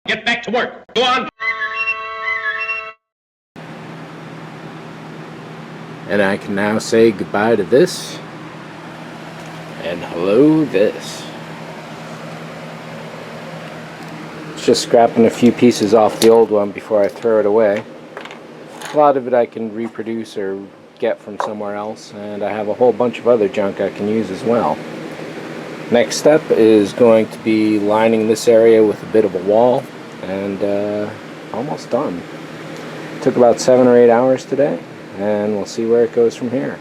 Get back to work. Go on. And I can now say goodbye to this and hello this. It's just scrapping a few pieces off the old one before I throw it away. A lot of it I can reproduce or get from somewhere else, and I have a whole bunch of other junk I can use as well. Next step is going to be lining this area with a bit of a wall, and almost done. Took about 7 or 8 hours today, and we'll see where it goes from here.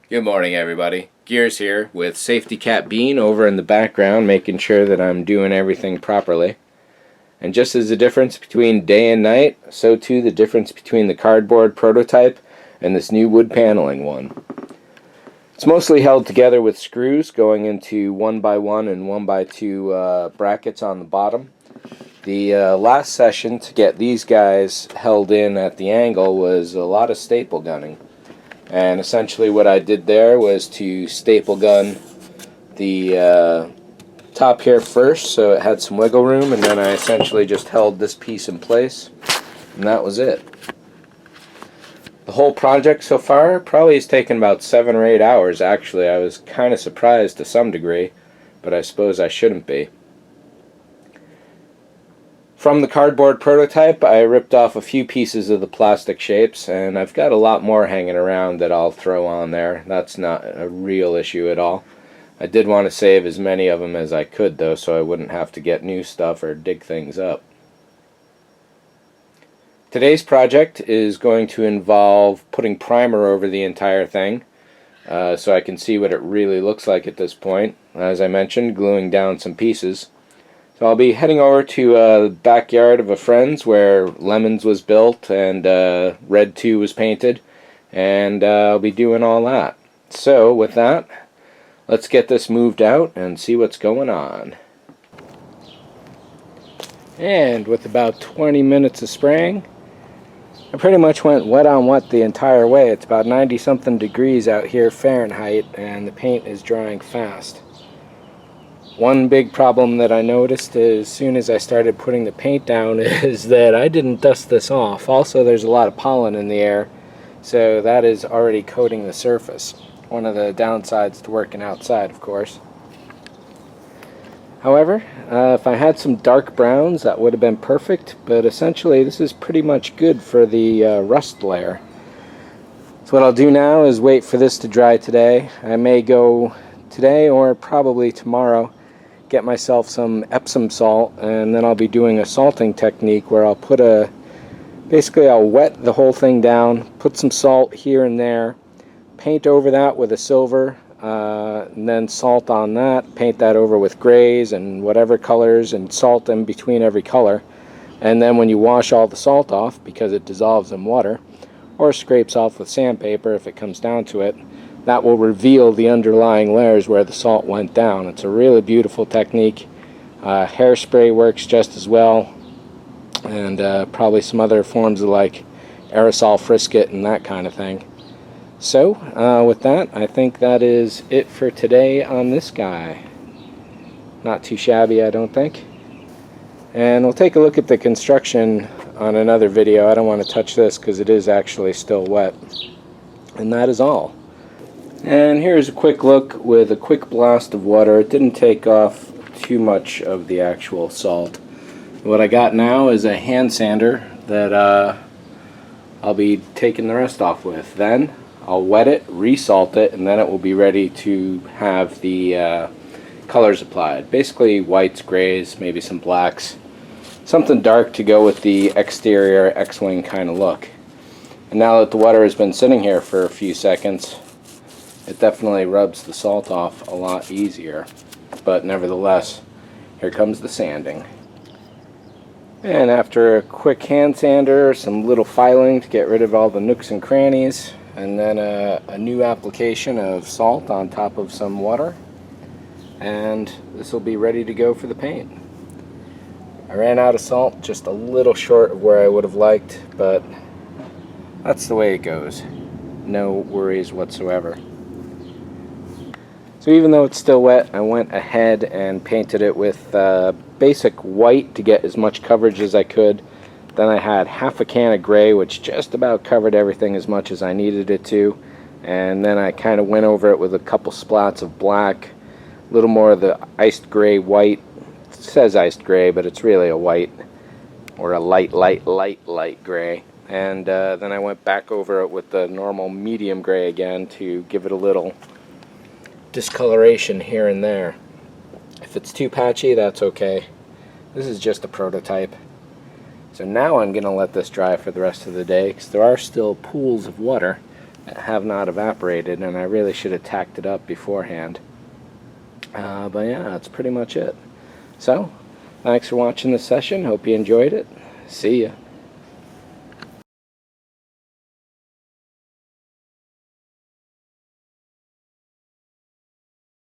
Good morning, everybody. Gears here with Safety Cat Bean over in the background, making sure that I'm doing everything properly. And just as the difference between day and night, so too the difference between the cardboard prototype and this new wood paneling one. It's mostly held together with screws going into 1x1 and 1x2 brackets on the bottom. The last session to get these guys held in at the angle was a lot of staple gunning. And essentially what I did there was to staple gun the top here first so it had some wiggle room, and then I essentially just held this piece in place, and that was it. The whole project so far probably has taken about 7 or 8 hours. Actually, I was kind of surprised to some degree, but I suppose I shouldn't be. From the cardboard prototype, I ripped off a few pieces of the plastic shapes, and I've got a lot more hanging around that I'll throw on there. That's not a real issue at all. I did want to save as many of them as I could, though, so I wouldn't have to get new stuff or dig things up. Today's project is going to involve putting primer over the entire thing, so I can see what it really looks like at this point. As I mentioned, gluing down some pieces. So I'll be heading over to the backyard of a friend's where Lemons was built and Red 2 was painted, and I'll be doing all that. So with that, let's get this moved out and see what's going on. And with about 20 minutes of spraying, I pretty much went wet on wet the entire way. It's about 90 something degrees out here Fahrenheit, and the paint is drying fast. One big problem that I noticed as soon as I started putting the paint down is that I didn't dust this off. Also, there's a lot of pollen in the air, so that is already coating the surface. One of the downsides to working outside, of course. However, if I had some dark browns, that would have been perfect, but essentially this is pretty much good for the rust layer. So what I'll do now is wait for this to dry today. I may go today or probably tomorrow get myself some Epsom salt, and then I'll be doing a salting technique where I'll put basically I'll wet the whole thing down, put some salt here and there, paint over that with a silver, and then salt on that, paint that over with grays and whatever colors, and salt in between every color. And then when you wash all the salt off, because it dissolves in water, or scrapes off with sandpaper if it comes down to it, that will reveal the underlying layers where the salt went down. It's a really beautiful technique. Hairspray works just as well, and probably some other forms of like aerosol frisket and that kind of thing. So with that, I think that is it for today on this guy. Not too shabby, I don't think. And we'll take a look at the construction on another video. I don't want to touch this because it is actually still wet. And that is all. And here's a quick look with a quick blast of water. It didn't take off too much of the actual salt. What I got now is a hand sander that I'll be taking the rest off with. Then I'll wet it, resalt it, and then it will be ready to have the colors applied. Basically whites, grays, maybe some blacks. Something dark to go with the exterior X-Wing kind of look. And now that the water has been sitting here for a few seconds, it definitely rubs the salt off a lot easier. But nevertheless, here comes the sanding. And after a quick hand sander, some little filing to get rid of all the nooks and crannies, and then a new application of salt on top of some water, and this will be ready to go for the paint. I ran out of salt, just a little short of where I would have liked, but that's the way it goes. No worries whatsoever. So even though it's still wet, I went ahead and painted it with basic white to get as much coverage as I could. Then I had half a can of gray, which just about covered everything as much as I needed it to. And then I kind of went over it with a couple splats of black, a little more of the iced gray white. It says iced gray, but it's really a white, or a light gray. And then I went back over it with the normal medium gray again to give it a little discoloration here and there. If it's too patchy, that's okay. This is just a prototype. So now I'm going to let this dry for the rest of the day, because there are still pools of water that have not evaporated, and I really should have tacked it up beforehand. But yeah, that's pretty much it. So, thanks for watching this session. Hope you enjoyed it. See ya.